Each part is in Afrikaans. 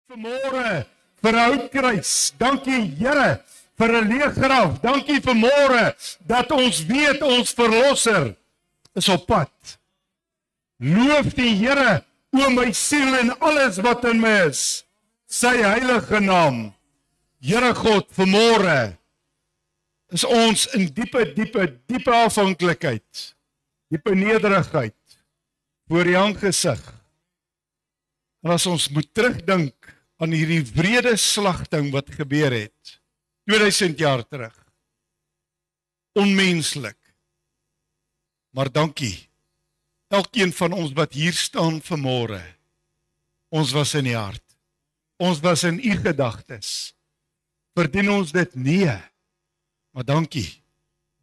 Vanmôre vir 'n houtkruis. Dankie Here vir 'n leë graf. Dankie vanmôre dat ons weet ons verlosser is op pad. Loof die Here, o my siel en alles wat in my is, sy heilige naam. Here God, vanmôre is ons in diepe afhanklikheid, diepe nederigheid voor die aangesig. En as ons moet terugdink aan hierdie wrede slagting wat gebeur het 2000 jaar terug. Onmenslik. Maar dankie. Elkeen van ons wat hier staan vanmôre. Ons was in die hart. Ons was in u gedagtes. Verdien ons dit? Nee. Maar dankie.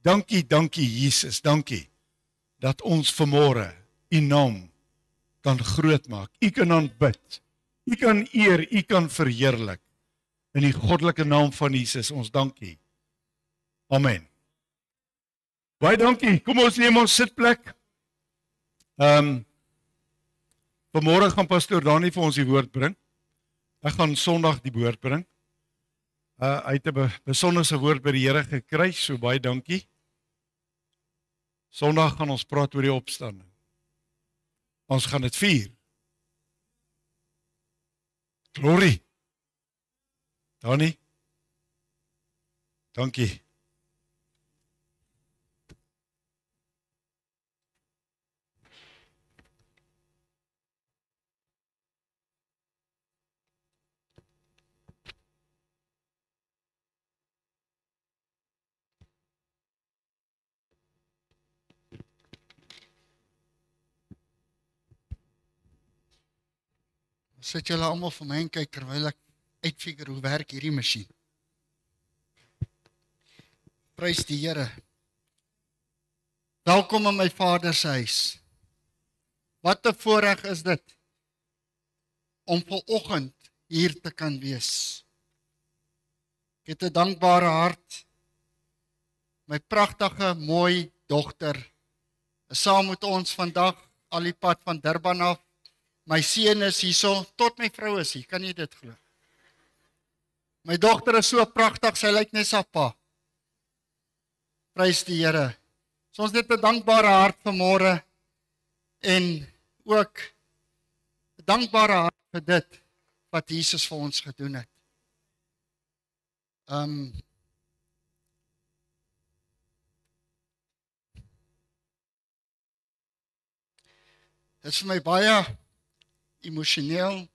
Dankie Jesus, dankie dat ons vanmôre u naam kan groot maak. U kan aanbid. U kan eer, u kan verheerlik. In die goddelike naam van Jesus, ons dankie. Amen. Baie dankie. Kom ons neem ons sitplek. Vanmôre gaan pastoor Dani vir ons die woord bring. Ek gaan Sondag die woord bring. Hy het 'n besonderse woord by die Here gekry, so baie dankie. Sondag gaan ons praat oor die opstanding. Ons gaan dit vier. Glorie. Dani. Dankie. Sit julle almal vir my en kyk terwyl ek uitfigure hoe werk hierdie masjien. Prys die Here. Welkom in my Vader se huis. Wat 'n voorreg is dit om vanoggend hier te kan wees. Ek het 'n dankbare hart. My pragtige, mooi dogter is saam met ons vandag al die pad van Durban af. My seun is hierso, tot my vrou is hier, kan jy dit glo? My dogter is so pragtig, sy lyk net so pa. Prys die Here. So ons het 'n dankbare hart vanmôre en ook 'n dankbare hart vir dit wat Jesus vir ons gedoen het. Dit is vir my baie emosioneel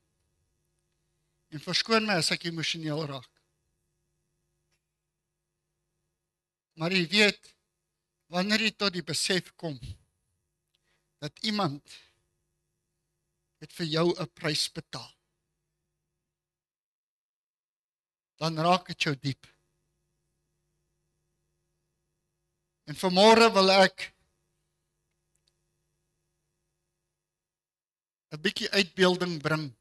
en verskoon my as ek emosioneel raak. Maar jy weet, wanneer jy tot die besef kom dat iemand het vir jou 'n prys betaal, dan raak dit jou diep. En vanmôre wil ek 'n bietjie uitbeelding bring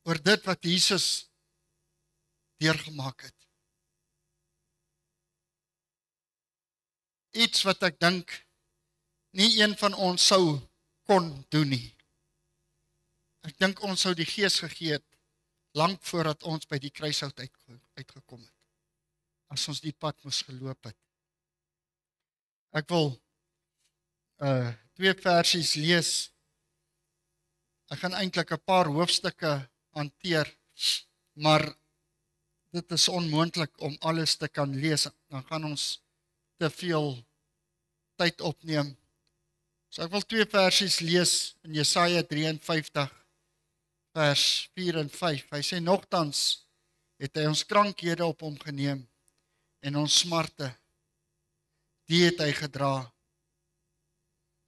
oor dit wat Jesus deurgemaak het. Iets wat ek dink nie een van ons sou kon doen nie. Ek dink ons sou die Gees gegee het lank voordat ons by die kruishout uitgekom het. As ons die pad moes geloop het. Ek wil 2 versies lees. Ek gaan eintlik 'n paar hoofstukke hanteer, maar dit is onmoontlik om alles te kan lees. Dan gaan ons te veel tyd opneem. So ek wil 2 versies lees in Jesaja 53 vers 4 en 5. Hy sê nogtans het hy ons krankhede op hom geneem en ons smarte, die het hy gedra.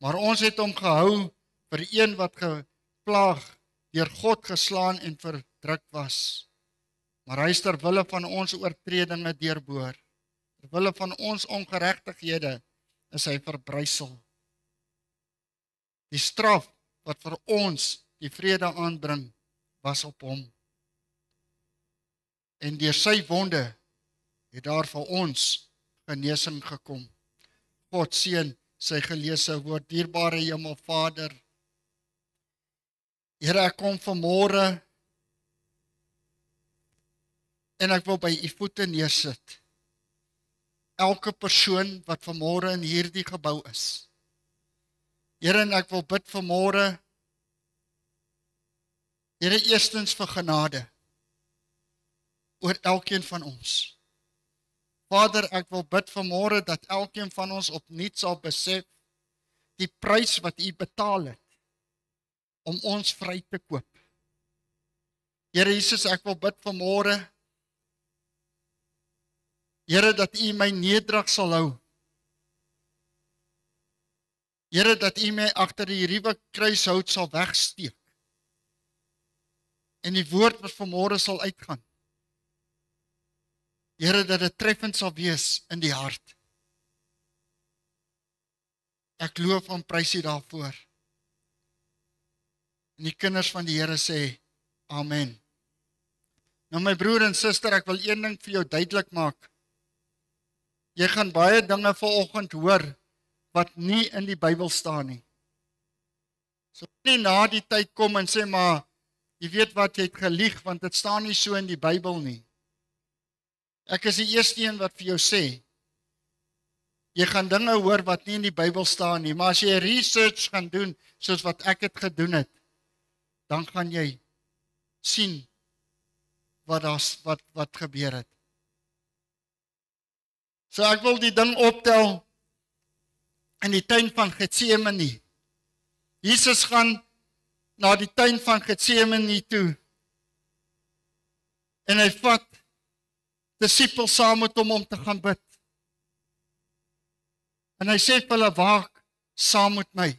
Maar ons het hom gehou vir een wat geplaag, deur God geslaan en verdruk was. Maar hy is ter wille van ons oortredinge deurboor. Ter wille van ons ongeregtighede is hy verbrysel. Die straf wat vir ons die vrede aanbring, was op hom. En deur sy wonde het daar vir ons genesing gekom. God seën sy geleesde woord. Dierbare Hemelvader, Here, ek kom vanmôre en ek wil by u voete neersit. Elke persoon wat vanmôre in hierdie gebou is. Here, en ek wil bid vanmôre, Here, eerstens vir genade oor elkeen van ons. Vader, ek wil bid vanmôre dat elkeen van ons opnuut sal besef die prys wat u betaal het om ons vry te koop. Here Jesus, ek wil bid vanmôre, Here, dat u my nederig sal hou. Here, dat u my agter die ruwe kruishout sal wegsteek. En die woord wat vanmôre sal uitgaan. Here, dat dit treffend sal wees in die hart. Ek loof en prys u daarvoor. En die kinders van die Here sê, Amen. Nou my broer en suster, ek wil een ding vir jou duidelik maak. Jy gaan baie dinge vanoggend hoor wat nie in die Bybel staan nie. So nie na die tyd kom en sê, maar jy weet wat, jy het gelieg, want dit staan nie so in die Bybel nie. Ek is die eerste een wat vir jou sê, jy gaan dinge hoor wat nie in die Bybel staan nie, maar as jy research gaan doen, soos wat ek het gedoen het, dan gaan jy sien wat gebeur het. So ek wil die ding optel in die tuin van Getsemane. Jesus gaan na die tuin van Getsemane toe en hy vat disippels saam met hom om te gaan bid. En hy sê vir hulle, waak saam met my.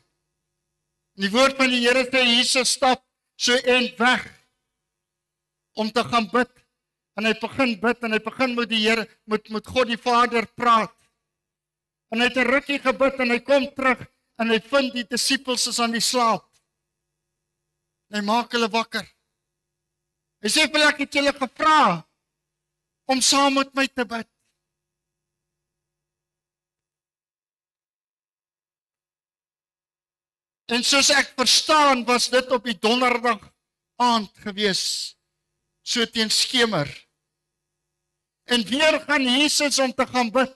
En die woord van die Here sê, Jesus stap so eind weg om te gaan bid. En hy begin bid en hy begin met die Here, met God die Vader praat. En hy het 'n rukkie gebid en hy kom terug en hy vind die disippels is aan die slaap. En hy maak hulle wakker. Hy sê vir hulle, ek het julle gevra om saam met my te bid. En soos ek verstaan, was dit op die donderdag aand gewees, so teen skemer. En weer gaan Jesus om te gaan bid.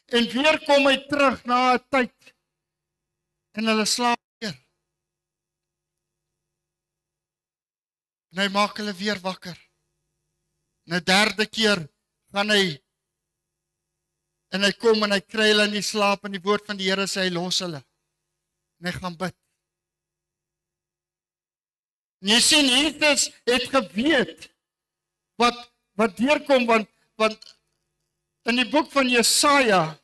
En weer kom hy terug na 'n tyd, en hulle slaap weer. En hy maak hulle weer wakker. En 'n derde keer gaan hy, en hy kom en hy kry hulle in die slaap, en die woord van die Here sê hy los hulle. En hy gaan bid. En jy sien, Jesus het geweet wat deurkom, want in die boek van Jesaja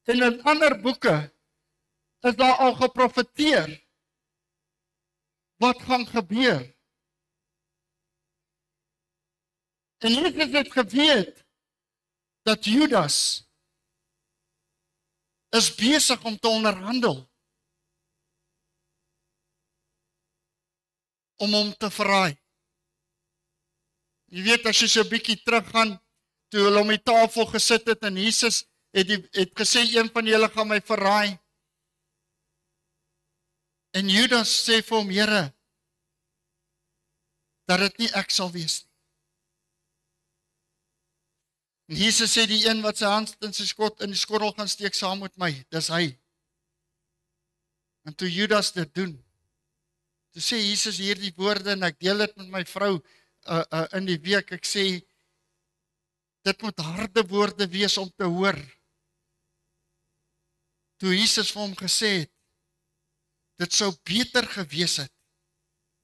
en in ander boeke is daar al geprofeteer wat gaan gebeur. En Jesus het geweet dat Judas is besig om te onderhandel om hom te verraai. Jy weet, as jy so 'n bietjie teruggaan, toe hulle om die tafel gesit het en Jesus het gesê, een van julle gaan my verraai. En Judas sê vir hom, Here, dat dit nie ek sal wees nie. En Jesus sê, die een wat sy hand in die skottel gaan steek saam met my, dis hy. En toe Judas dit doen, toe sê Jesus hierdie woorde, en ek deel dit met my vrou in die week, ek sê, dit moet harde woorde wees om te hoor. Toe Jesus vir hom gesê het, dit sou beter gewees het,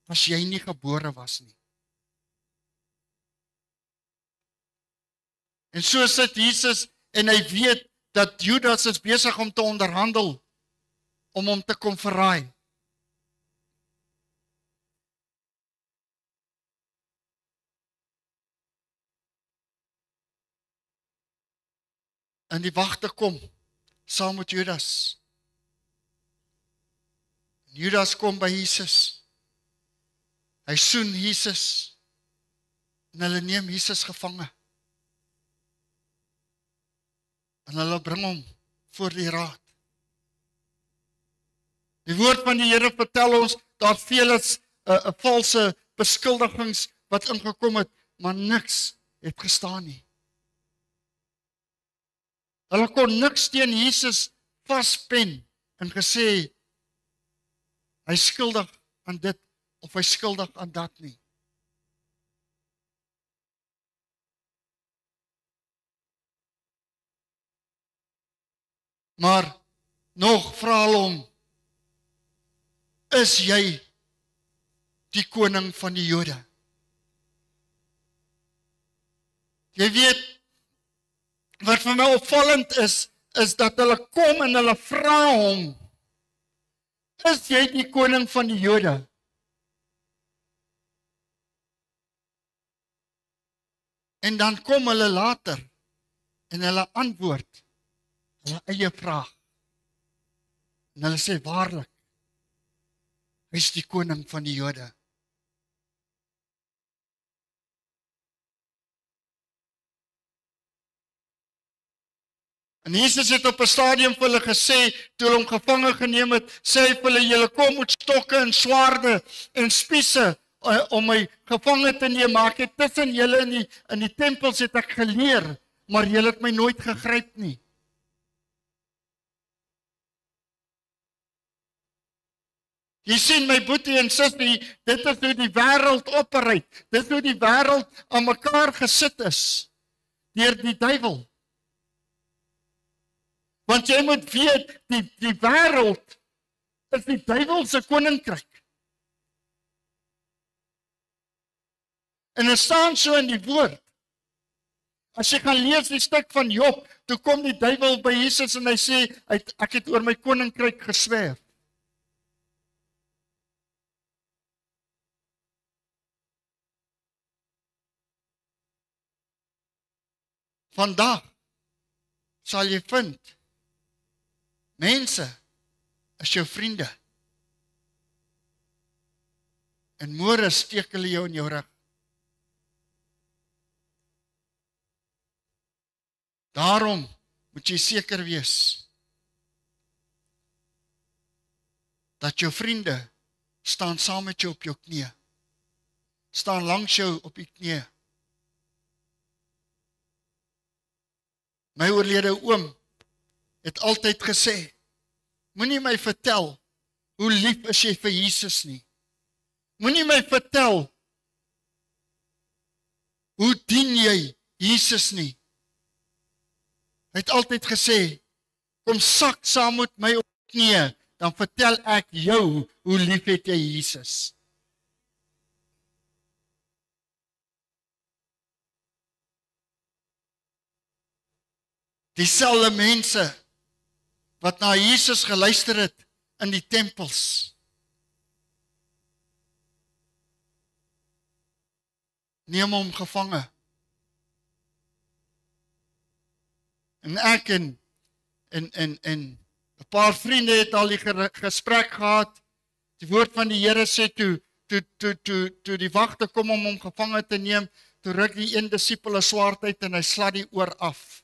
as jy nie gebore was nie. En so sit Jesus, en hy weet, dat Judas is besig om te onderhandel, om hom te kom verraai. En die wagte kom, saam met Judas. Judas kom by Jesus. Hy soen Jesus. En hulle neem Jesus gevange. En hulle bring hom voor die raad. Die woord van die Here vertel ons, daar's vele valse beskuldigings wat ingekom het, maar niks het gestaan nie. Hulle kon niks teen Jesus vaspen en gesê, hy is skuldig aan dit, of hy is skuldig aan dat nie. Maar, nog vra hulle hom, is jy die koning van die Jode? Jy weet, wat vir my opvallend is dat hulle kom en hulle vra hom, is jy die koning van die Jode? En dan kom hulle later en hulle antwoord hulle eie vraag. En hulle sê waarlik, hy is die koning van die Jode. En Jesus het op 'n stadium vir hulle gesê, toe hulle hom gevange geneem het, sê hy vir hulle, julle kom met stokke en swaarde en spiese om my gevange te neem, maar ek het tussen julle in die tempels het ek geleer, maar julle het my nooit gegryp nie. Jy sien my boetie en sussie, dit is hoe die wêreld operate, dit is hoe die wêreld aan mekaar gesit is, deur die duiwel. Want jy moet weet, die wêreld is die duiwel se koninkryk. En dit staan so in die woord. As jy gaan lees die stuk van Job, toe kom die duiwel by Jesus en hy sê, ek het oor my koninkryk gesweer. Vandag sal jy vind, mense is jou vriende. En môre steek hulle jou in jou rug. Daarom moet jy seker wees dat jou vriende staan saam met jou op jou knieë. Staan langs jou op die knieë. My oorlede oom het altyd gesê, moenie my vertel hoe lief is jy vir Jesus nie. Moenie my vertel hoe dien jy Jesus nie. Hy het altyd gesê, kom sak saam met my op knieë, dan vertel ek jou hoe lief het jy Jesus. Dieselfde mense wat na Jesus geluister het in die tempels, neem hom gevange. En ek en 'n paar vriende het al die gesprek gehad. Die woord van die Here sê toe die wagte kom om hom gevange te neem, toe ruk die een disipel 'n swaard uit en hy slat die oor af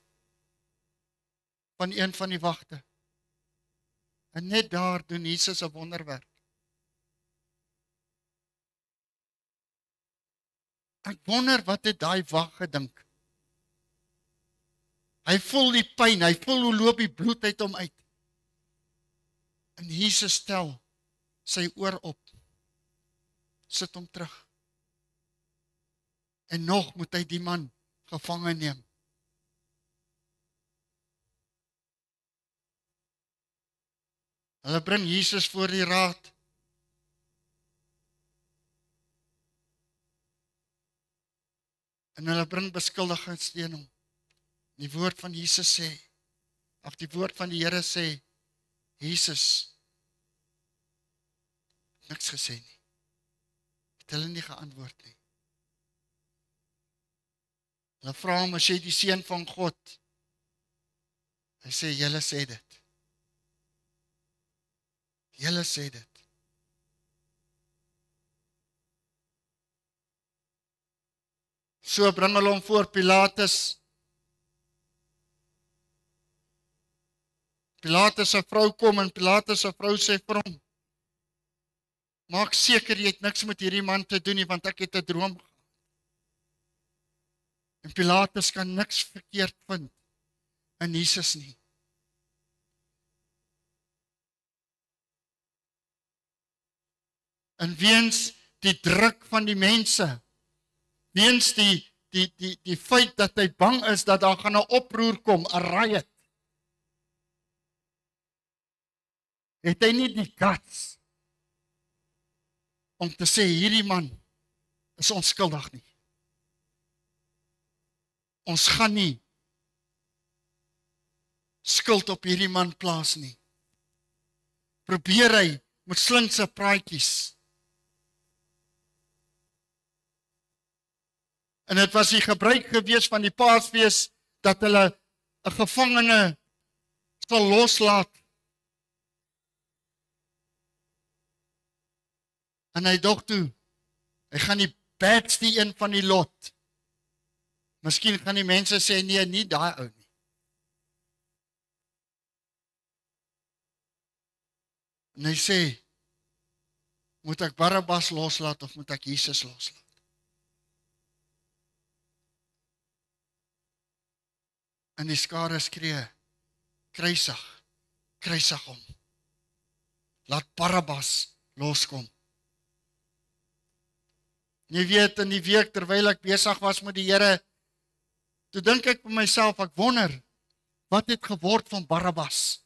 van een van die wagte. En net daar doen Jesus 'n wonderwerk. Ek wonder wat het daai wag gedink. Hy voel die pyn, hy voel hoe loop die bloed uit hom uit. En Jesus stel sy oor op. Sit hom terug. En nog moet hy die man gevange neem. Hulle bring Jesus voor die raad. En hulle bring beskuldigings teen hom. Die woord van Jesus sê, die woord van die Here sê, Jesus het niks gesê nie. Het hulle nie geantwoord nie. Hulle vra hom, as jy die seun van God? Hy sê, julle sê dit. Julle sê dit. So bring hulle hom voor Pilatus. Pilatus se vrou kom en Pilatus se vrou sê vir hom, maak seker jy het niks met hierdie man te doen nie, want ek het 'n droom gehad. En Pilatus kan niks verkeerd vind in Jesus nie. En weens die druk van die mense, weens die feit dat hy bang is dat daar gaan 'n oproer kom, 'n riot, het hy nie die guts om te sê hierdie man is onskuldig nie. Ons gaan nie skuld op hierdie man plaas nie. Probeer hy met slinkse praatjies. En dit was die gebruik gewees van die Paasfees dat hulle 'n gevangene sal loslaat. En hy dog toe, hy gaan die badste een van die lot. Miskien gaan die mense sê, nee, nie daai ou nie. En hy sê, moet ek Barabbas loslaat of moet ek Jesus loslaat? En die skare skree, kruisig, kruisig hom. Laat Barabbas loskom. Jy weet, in die week terwyl ek besig was met die Here, toe dink ek vir myself, ek wonder, wat het geword van Barabbas?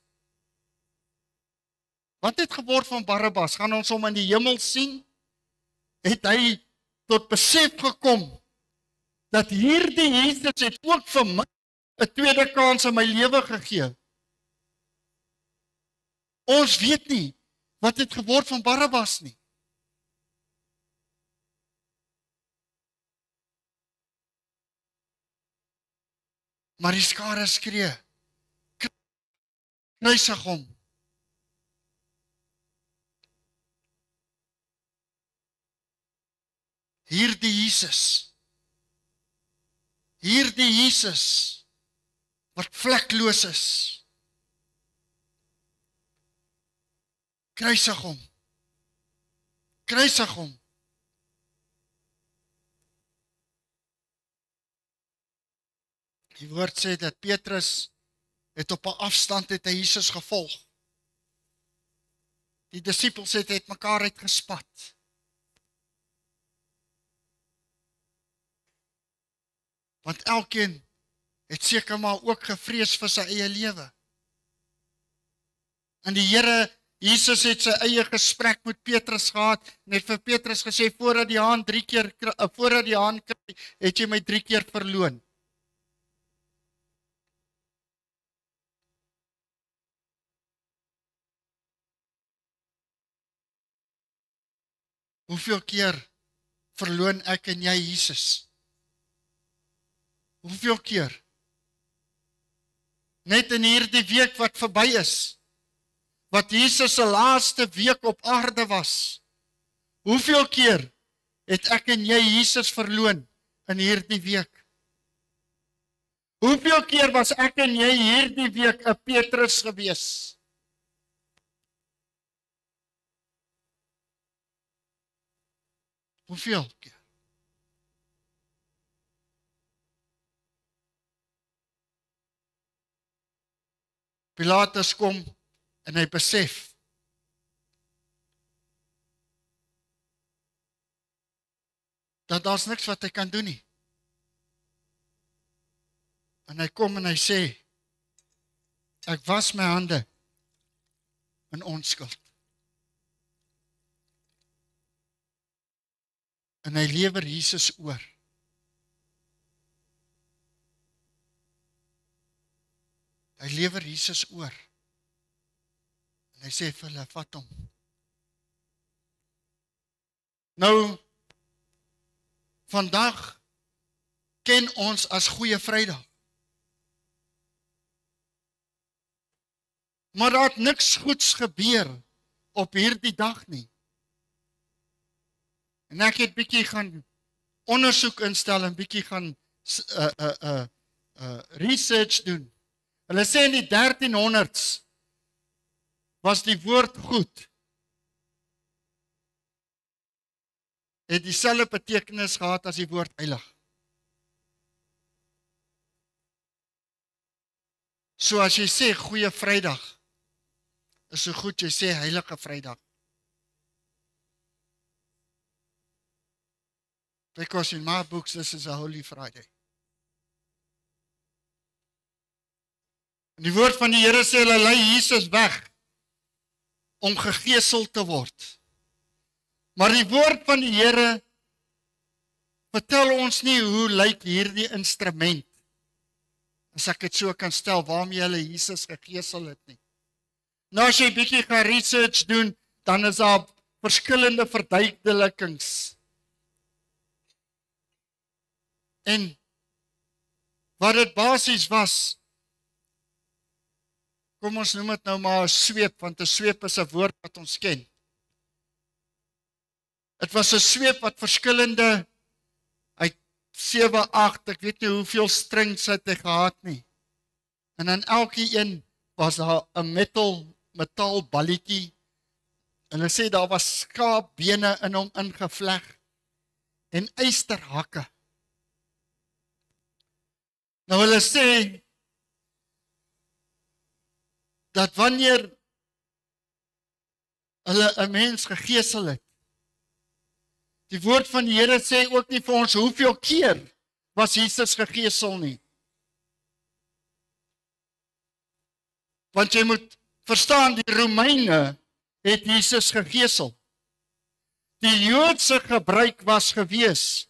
Wat het geword van Barabbas? Gaan ons hom in die hemel sien? Het hy tot besef gekom, dat hierdie Jesus het ook vir my 'n tweede kans in my lewe gegee? Ons weet nie, wat het geword van Barabbas nie. Maar die skare skree, kruisig hom. Hierdie Jesus, wat vlekloos is, kruisig hom. Kruisig hom. Die woord sê dat Petrus het op 'n afstand het hy Jesus gevolg. Die disippels het mekaar uitgespat. Want elkeen het seker maar ook gevrees vir sy eie lewe. En die Here Jesus het sy eie gesprek met Petrus gehad en het vir Petrus gesê, voordat die haan kry, het jy my 3 keer verloon. Hoeveel keer verloon ek en jy Jesus? Hoeveel keer? Net in hierdie week wat verby is, wat Jesus se laaste week op aarde was, hoeveel keer het ek en jy Jesus verloon in hierdie week? Hoeveel keer was ek en jy hierdie week 'n Petrus gewees? Hoeveel keer? Pilatus kom en hy besef dat daar's niks wat hy kan doen nie. En hy kom en hy sê, ek was my hande in onskuld. En hy lewer Jesus oor. Hy lewer Jesus oor. En hy sê vir hulle, vat hom. Nou, vandag ken ons as Goeie Vrydag. Maar daar het niks goeds gebeur op hierdie dag nie. En ek het bietjie gaan ondersoek instel en bietjie gaan research doen. Hulle sê in die 1300s was die woord goed het dieselfde betekenis gehad as die woord heilig. So as jy sê goeie Vrydag, is so goed jy sê heilige Vrydag. Because in my books this is a Holy Friday. En die woord van die Here sê, hulle lei Jesus weg om gegeesel te word. Maar die woord van die Here vertel ons nie hoe lyk hierdie instrument, as ek het so kan stel, waarmee hulle Jesus gegeesel het nie. Nou as jy bietjie gaan research doen, dan is daar verskillende verduidelikings. En wat dit basies was, kom ons noem dit nou maar 'n sweep, want 'n sweep is 'n woord wat ons ken. Dit was 'n sweep wat verskillende, uit 7, 8, ek weet nie hoeveel strings het hy gehad nie. En aan elke een was daar 'n metaal balletjie. En hulle sê daar was skaapbene in hom ingevleg en ysterhakke. Nou hulle sê dat wanneer hulle 'n mens gegeesel het, die woord van die Here sê ook nie vir ons hoeveel keer was Jesus gegeesel nie. Want jy moet verstaan, die Romeine het Jesus gegeesel. Die Joodse gebruik was gewees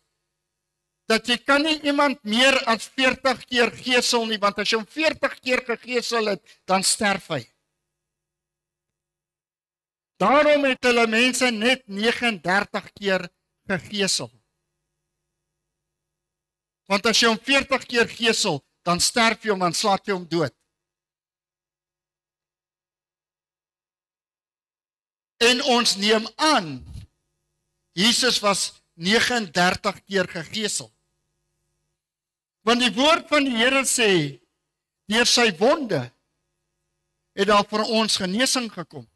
dat jy kan nie iemand meer as 40 keer geesel nie, want as jy hom 40 keer gegeesel het, dan sterf hy. Daarom het hulle mense net 39 keer gegeesel. Want as jy hom 40 keer geesel, dan sterf jy hom, dan slaat jy hom dood. En ons neem aan, Jesus was 39 keer gegeesel. Want die woord van die Here sê, deur sy wonde het daar vir ons genesing gekom.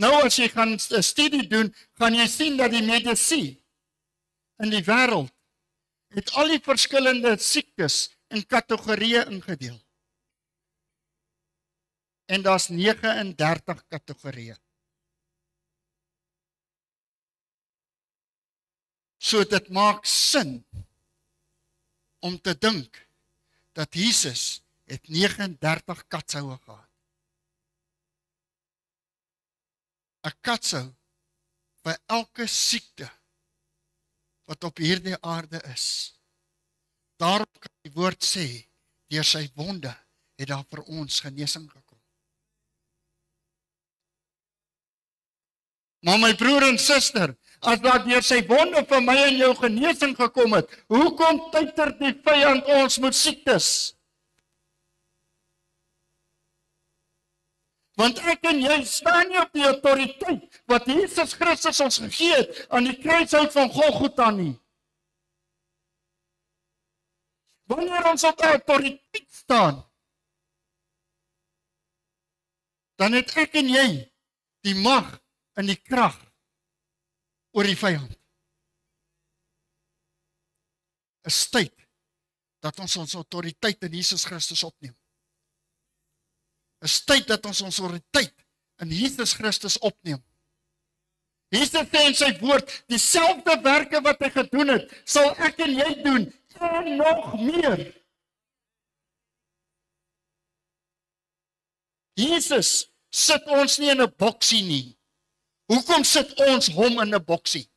Nou as jy gaan 'n studie doen, gaan jy sien dat die medisy in die wêreld het al die verskillende siektes in kategorieë ingedeel. En daar's 39 kategorieë. So dit maak sin om te dink dat Jesus het 39 katsoue gehad. 'n Katsou by elke siekte wat op hierdie aarde is. Daarom kan die woord sê, deur sy wonde het daar vir ons genesing gekom. Maar my broer en suster, as daar deur sy wonde vir my en jou genesing gekom het, hoekom tyter die vyand ons met siektes? Want ek en jy staan nie op die autoriteit wat Jesus Christus ons gegee het aan die kruishout van Golgotha nie. Wanneer ons op die autoriteit staan, dan het ek en jy die mag en die krag oor die vyand. Is tyd dat ons autoriteit in Jesus Christus opneem. Is tyd dat ons autoriteit in Jesus Christus opneem. Jesus sê in sy woord, dieselfde werke wat hy gedoen het, sal ek en jy doen, en nog meer. Jesus sit ons nie in 'n boksie nie. Hoekom sit ons hom in 'n boksie?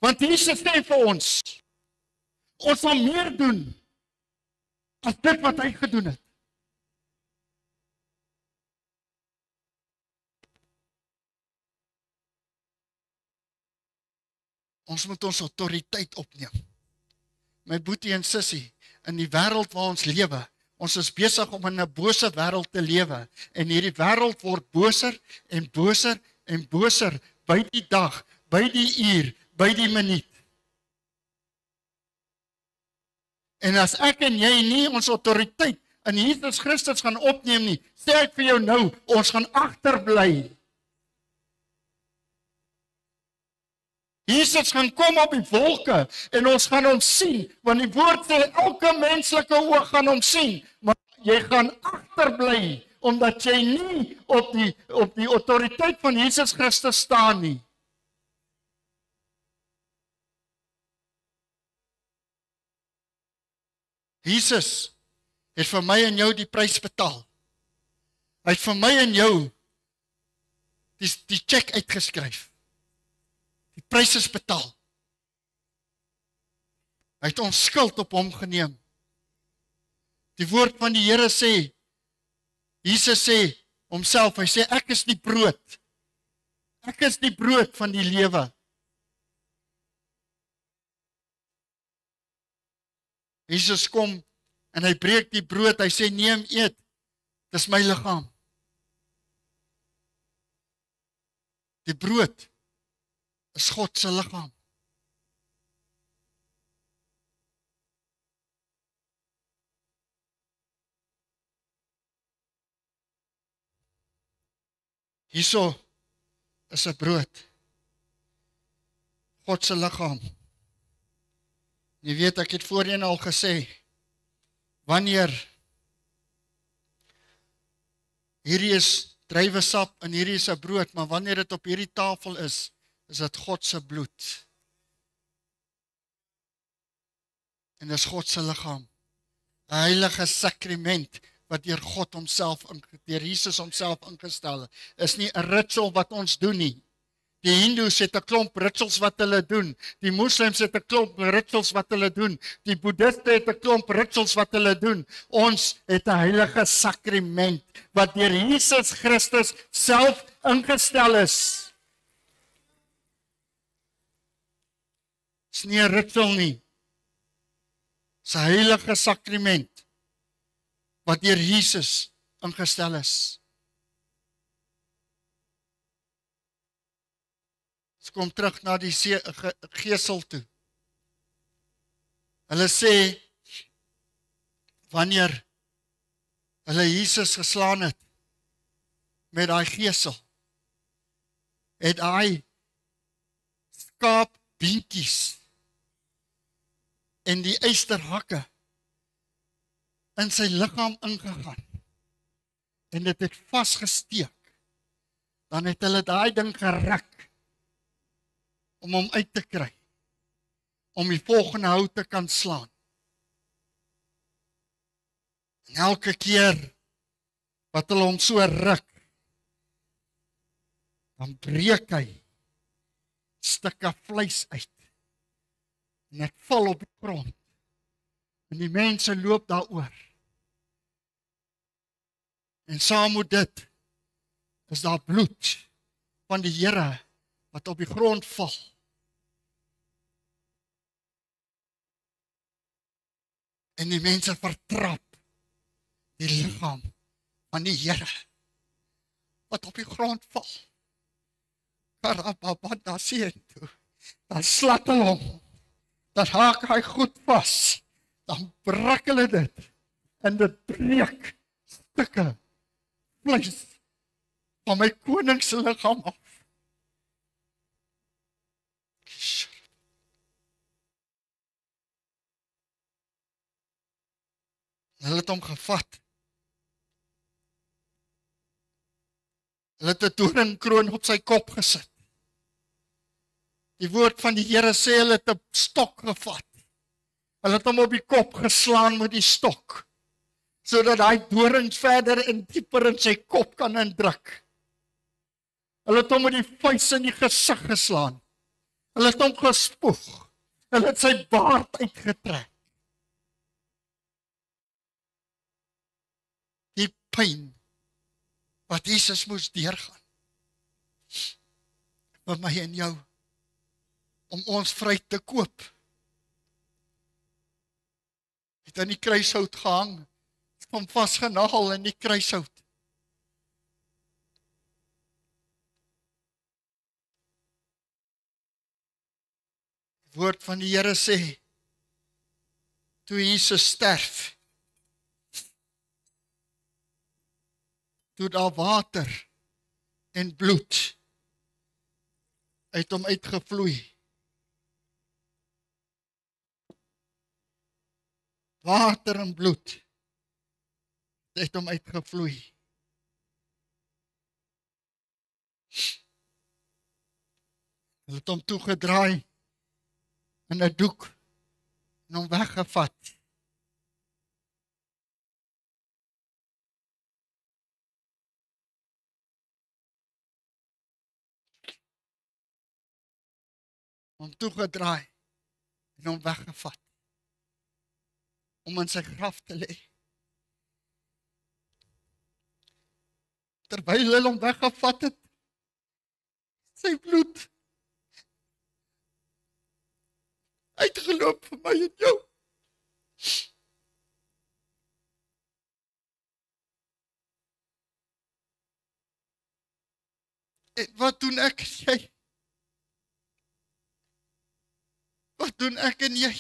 Want Jesus sê vir ons sal meer doen as dit wat hy gedoen het. Ons moet ons autoriteit opneem. My boetie en sussie, in die wêreld waar ons lewe, ons is besig om in 'n bose wêreld te lewe, en hierdie wêreld word boser en boser en boser by die dag, by die uur, by die minuut. En as ek en jy nie ons autoriteit in Jesus Christus gaan opneem nie, sê ek vir jou nou, ons gaan agterbly. Jesus gaan kom op die wolke en ons gaan hom sien, want die woord sê elke menslike oog gaan hom sien, maar jy gaan agterbly omdat jy nie op die autoriteit van Jesus Christus staan nie. Jesus het vir my en jou die prys betaal. Hy het vir my en jou die cheque uitgeskryf. Die prys is betaal. Hy het ons skuld op hom geneem. Die woord van die Here sê, Jesus sê homself, hy sê ek is die brood. Ek is die brood van die lewe. Jesus kom en hy breek die brood, hy sê neem eet, dis my liggaam. Die brood is God se liggaam. Hierso is 'n brood. God se liggaam. Jy weet, ek het voorheen al gesê, wanneer hierdie is druiwesap en hierdie is 'n brood, maar wanneer dit op hierdie tafel is dit God se bloed. En dis God se liggaam. 'n Heilige sakrament wat deur God homself, deur Jesus homself ingestel het. Is nie 'n ritual wat ons doen nie. Die Hindoes het 'n klomp rituals wat hulle doen. Die Moslems het 'n klomp rituals wat hulle doen. Die Boeddhiste het 'n klomp rituals wat hulle doen. Ons het 'n heilige sakrament wat deur Jesus Christus self ingestel is. Dis nie 'n ritual nie. Dis 'n heilige sakrament wat deur Jesus ingestel is. Ons kom terug na die gesel toe. Hulle sê, wanneer hulle Jesus geslaan het met daai gesel, het hy skaapbeentjies en die eysterhakke in sy liggaam ingegaan en dit het vasgesteek. Dan het hulle daai ding geruk om hom uit te kry, om die volgende hout te kan slaan. En elke keer wat hulle hom so ruk, dan breek hy stukke vleis uit en dit val op die grond en die mense loop daaroor. En saam met dit is daar bloed van die Here wat op die grond val. En die mense vertrap die liggaam van die Here wat op die grond val. Karababanda sien toe. Dan slat hulle hom. Dan haak hy goed vas. Dan breek hulle dit. En dit breek stukke vleis van my koning se liggaam af. Hulle het hom gevat. Hulle het 'n doringkroon op sy kop gesit. Die woord van die Here sê hulle het 'n stok gevat. Hulle het hom op die kop geslaan met die stok, sodat hy dorings verder en dieper in sy kop kan indruk. Hulle het hom met die vuis in die gesig geslaan. Hulle het hom gespoeg. Hulle het sy baard uitgetrek. Die pyn wat Jesus moes deurgaan vir my en jou, om ons vry te koop. Het aan die kruishout gehang, het hom vasgenagel in die kruishout. Die woord van die Here sê, toe Jesus sterf, toe daar water en bloed uit hom uitgevloei, water en bloed het hom uitgevloei. Hulle het hom toegedraai in 'n doek en hom weggevat. Hom toegedraai en hom weggevat. Om in sy graf te lê. Terwyl hulle hom weggevat het, sy bloed uitgeloop vir my en jou. En wat doen ek en jy? Wat doen ek en jy?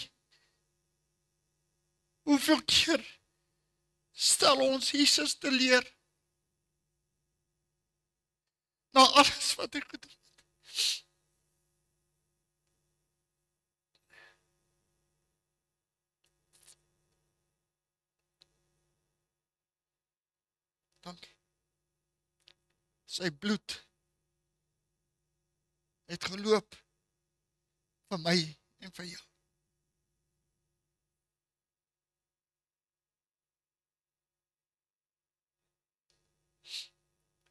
Hoeveel keer stel ons Jesus te leer? Na alles wat hy gedoen het. Dankie. Sy bloed het geloop vir my en vir jou.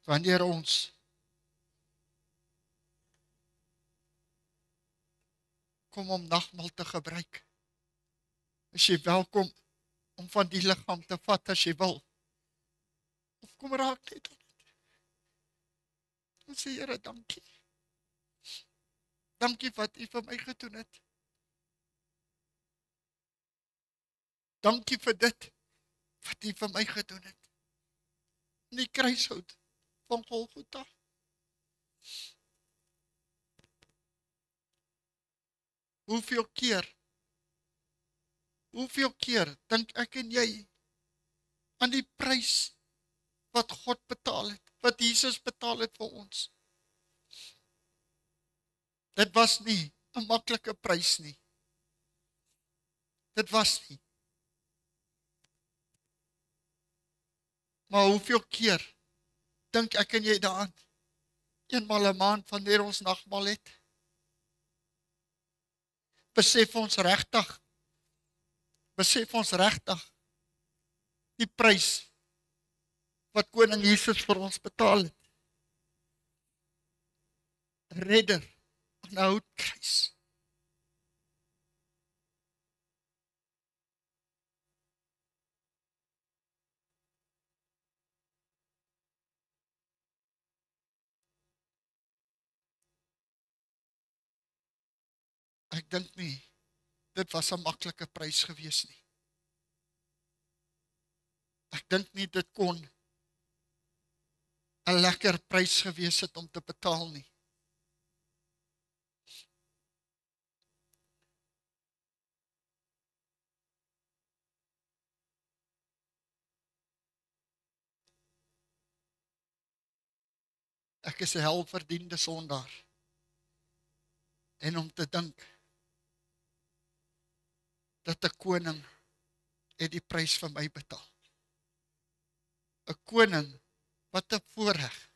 Wanneer ons kom om nagmaal te gebruik, is jy welkom om van die liggaam te vat as jy wil. Of kom raak net aan dit. En sê, Here, dankie. Dankie wat U vir my gedoen het. Dankie vir dit wat U vir my gedoen het. In die kruishout van Golgotha. Hoeveel keer dink ek en jy aan die prys wat God betaal het, wat Jesus betaal het vir ons. Dit was nie 'n maklike prys nie. Dit was nie. Maar hoeveel keer dink ek en jy daaraan? Eenmaal 'n maand wanneer ons nagmaal het. Besef ons regtig die prys wat koning Jesus vir ons betaal het. Redder aan 'n houtkruis. Ek dink nie dit was 'n maklike prys gewees nie. Ek dink nie dit kon 'n lekker prys gewees het om te betaal nie. Ek is 'n helverdiende sondaar. En om te dink dat 'n koning het die prys vir my betaal. 'n Koning, wat 'n voorreg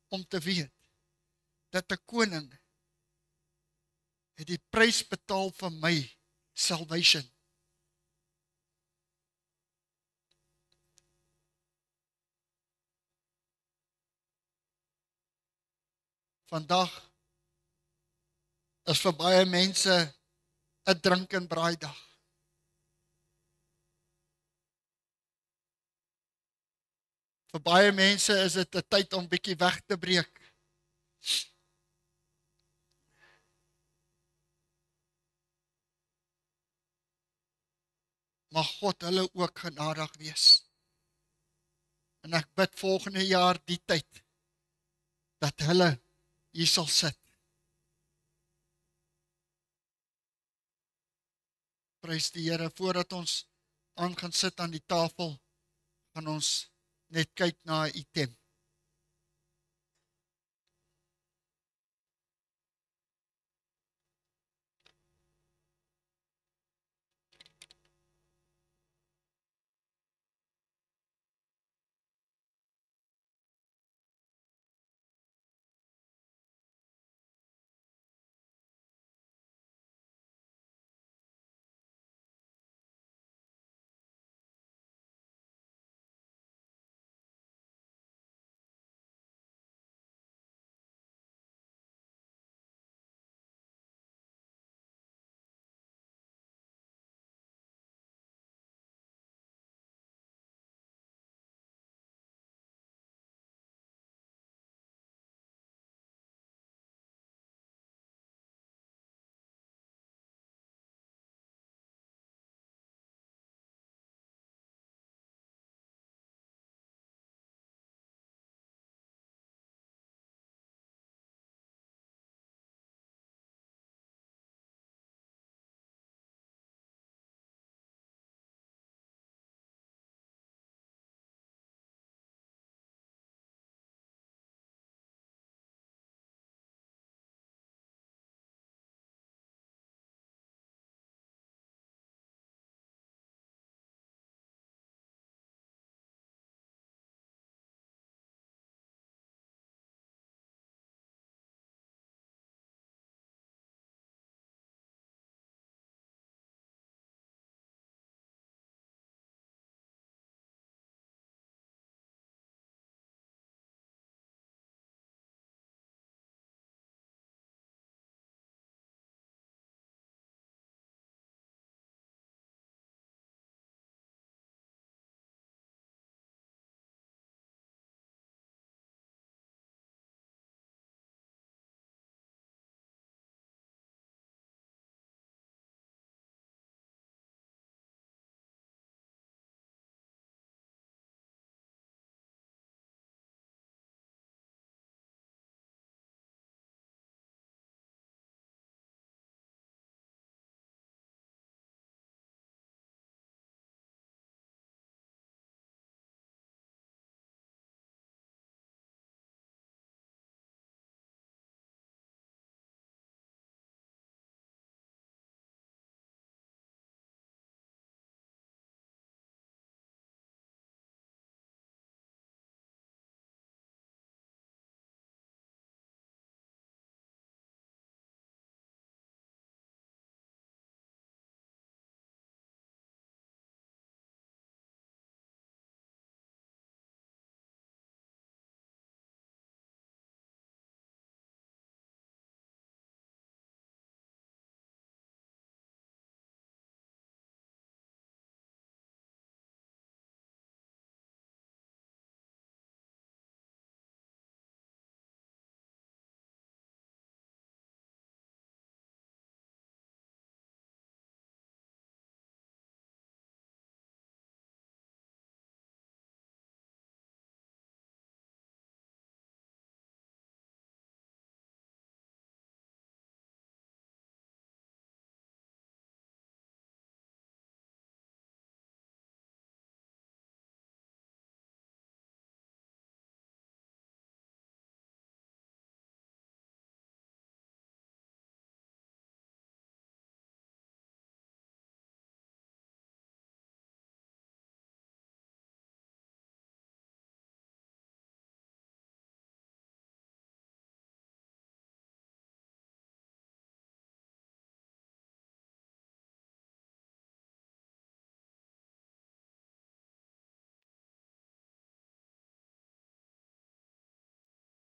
om te weet dat 'n koning het die prys betaal vir my salvation. Vandag is vir baie mense 'n drink en braai dag. Vir baie mense is dit 'n tyd om bietjie weg te breek. Mag God hulle ook genadig wees. En ek bid volgende jaar die tyd dat hulle hier sal sit. Prys die Here, voordat ons aan gaan sit aan die tafel, gaan ons net kyk na 'n item.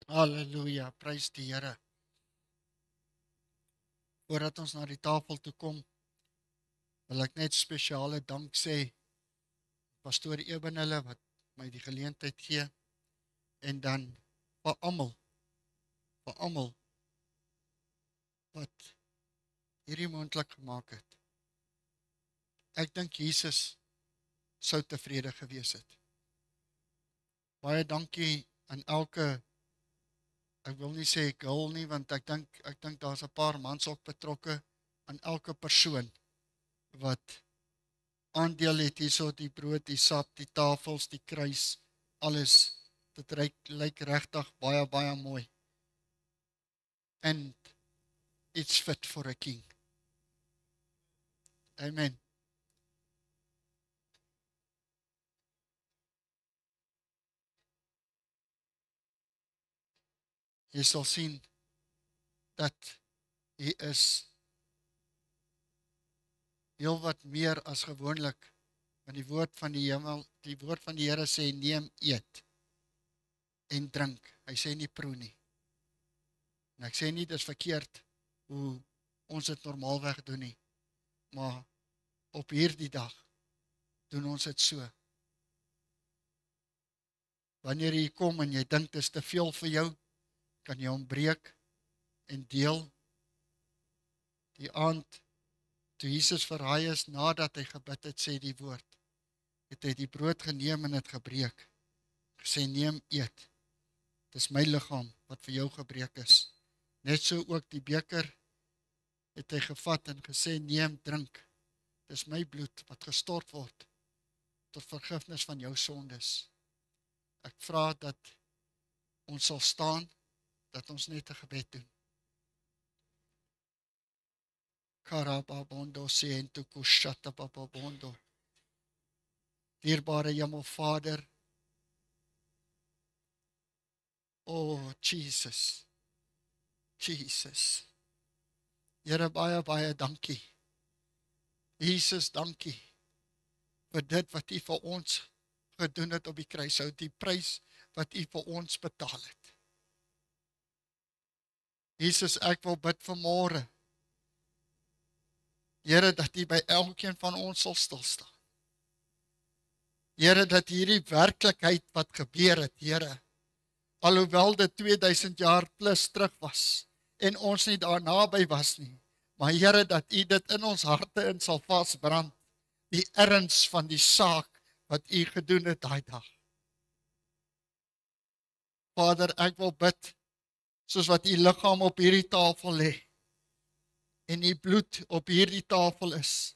Halleluja, prys die Here. Voordat ons na die tafel toe kom, wil ek net spesiale dank sê pastoor Ebenhulle wat my die geleentheid gee en dan vir almal wat hierdie moontlik gemaak het. Ek dink Jesus sou tevrede gewees het. Baie dankie aan elke, ek wil nie sê girl nie, want ek dink daar's 'n paar mans ook betrokke, aan elke persoon wat aandeel het hierso, die brood, die sap, die tafels, die kruis, alles. Dit lyk regtig baie, baie mooi. And it's fit for a king. Amen. Jy sal sien dat hy is heel wat meer as gewoonlik, want die woord van die hemel, die woord van die Here sê, neem, eet en drink. Hy sê nie proe nie. En ek sê nie, dit is verkeerd hoe ons dit normaalweg doen nie, maar op hierdie dag doen ons dit so. Wanneer jy kom en jy dink dit is te veel vir jou, kan jy hom breek en deel. Die aand, toe Jesus verraai is, nadat hy gebid het, sê die woord, het hy die brood geneem en het gebreek, gesê, neem, eet, dit is my liggaam, wat vir jou gebreek is. Net so ook die beker, het hy gevat en gesê, neem, drink, dit is my bloed, wat gestort word, tot vergifnis van jou sondes. Ek vra dat ons sal staan, dat ons net 'n gebed doen. Karababondo siento kushata bababondo. Dierbare Hemelvader, oh Jesus, Here, baie, baie dankie. Jesus, dankie vir dit wat U vir ons gedoen het op die kruishout, die prys wat U vir ons betaal het. Jesus, ek wil bid vanmôre, Here, dat U by elkeen van ons sal stilstaan. Here, dat hierdie werklikheid wat gebeur het, Here, alhoewel dit 2000 jaar plus terug was, en ons nie daar naby was nie, maar Here, dat U dit in ons harte in sal vasbrand, die erns van die saak wat U gedoen het daai dag. Vader, ek wil bid, soos wat U liggaam op hierdie tafel lê, en U bloed op hierdie tafel is,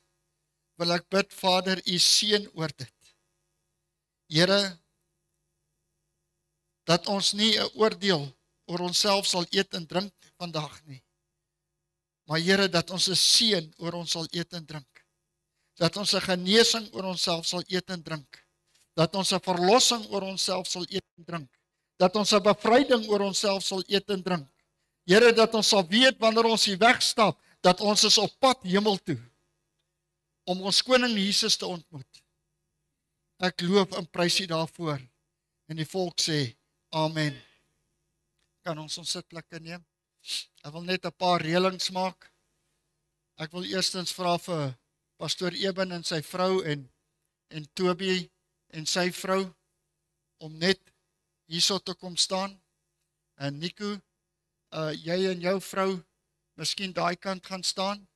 wil ek bid, Vader, U seën oor dit. Here, dat ons nie 'n oordeel oor onsself sal eet en drink vandag nie, maar Here, dat ons 'n seën oor ons sal eet en drink, dat ons 'n genesing oor onsself sal eet en drink, dat ons 'n verlossing oor onsself sal eet en drink, dat ons 'n bevryding oor onsself sal eet en drink. Here, dat ons sal weet wanneer ons hier wegstap, dat ons is op pad hemel toe, om ons koning Jesus te ontmoet. Ek loof en prys U daarvoor, en die volk sê, Amen. Kan ons sitplekke neem? Ek wil net 'n paar reëlings maak. Ek wil eerstens vra vir pastoor Eben en sy vrou en Toby en sy vrou om net hierso te kom staan. En Nico, jy en jou vrou miskien daai kant gaan staan.